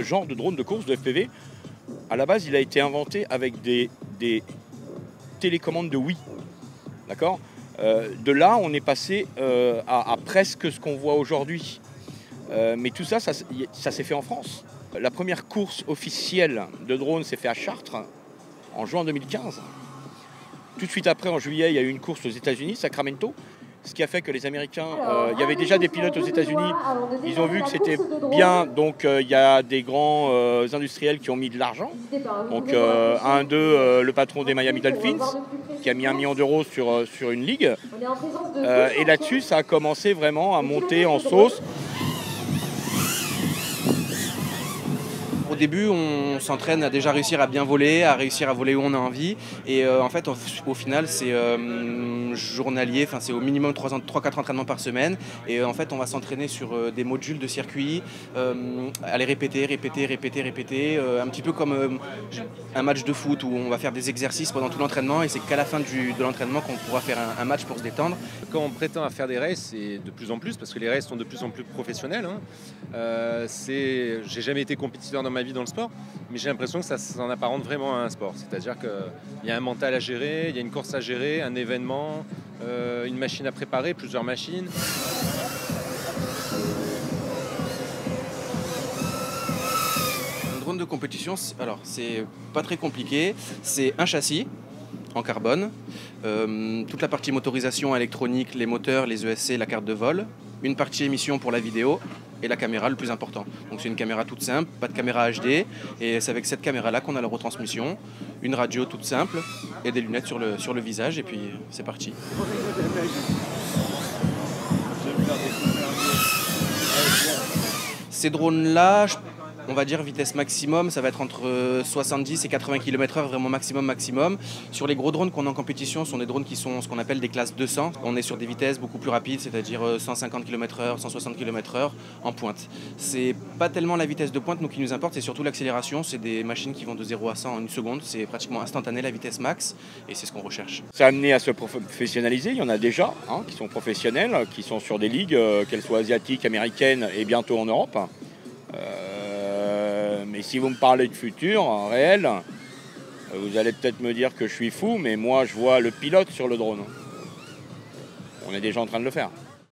ce genre de drone de course de FPV, à la base, il a été inventé avec des télécommandes de Wii. D'accord ? De là, on est passé à presque ce qu'on voit aujourd'hui. Mais tout ça, ça s'est fait en France. La première course officielle de drone s'est faite à Chartres en juin 2015. Tout de suite après, en juillet, il y a eu une course aux États-Unis, Sacramento. Ce qui a fait que les Américains, il y avait déjà des pilotes aux États-Unis, ils ont vu que c'était bien, donc il y a des grands industriels qui ont mis de l'argent. Donc un d'eux, le patron des Miami Dolphins, qui a mis 1 million d'euros sur une ligue. Et là-dessus, ça a commencé vraiment à monter en sauce. Au début, on s'entraîne à déjà réussir à bien voler, à réussir à voler où on a envie. Et en fait, au final, c'est journalier, enfin, c'est au minimum 3-4 entraînements par semaine. Et en fait, on va s'entraîner sur des modules de circuit, aller répéter, un petit peu comme un match de foot où on va faire des exercices pendant tout l'entraînement. Et c'est qu'à la fin de l'entraînement qu'on pourra faire un match pour se détendre. Quand on prétend à faire des races, et de plus en plus, parce que les races sont de plus en plus professionnelles, j'ai jamais été compétiteur dans ma vie dans le sport, mais j'ai l'impression que ça s'en apparente vraiment à un sport. C'est-à-dire qu'il y a un mental à gérer, il y a une course à gérer, un événement, une machine à préparer, plusieurs machines. Un drone de compétition, alors c'est pas très compliqué, c'est un châssis en carbone, toute la partie motorisation électronique, les moteurs, les ESC, la carte de vol, une partie émission pour la vidéo et la caméra le plus important. Donc c'est une caméra toute simple, pas de caméra HD, et c'est avec cette caméra-là qu'on a la retransmission, une radio toute simple et des lunettes sur le visage, et puis c'est parti. Ces drones-là, on va dire vitesse maximum, ça va être entre 70 et 80 km/h, vraiment maximum. Sur les gros drones qu'on a en compétition, ce sont des drones qui sont ce qu'on appelle des classes 200. On est sur des vitesses beaucoup plus rapides, c'est-à-dire 150 km/h, 160 km/h en pointe. C'est pas tellement la vitesse de pointe nous, qui nous importe, c'est surtout l'accélération. C'est des machines qui vont de 0 à 100 en une seconde. C'est pratiquement instantané la vitesse max, et c'est ce qu'on recherche. Ça a amené à se professionnaliser. Il y en a déjà qui sont professionnels, qui sont sur des ligues, qu'elles soient asiatiques, américaines et bientôt en Europe. Mais si vous me parlez de futur, en réel, vous allez peut-être me dire que je suis fou, mais moi je vois le pilote sur le drone. On est déjà en train de le faire.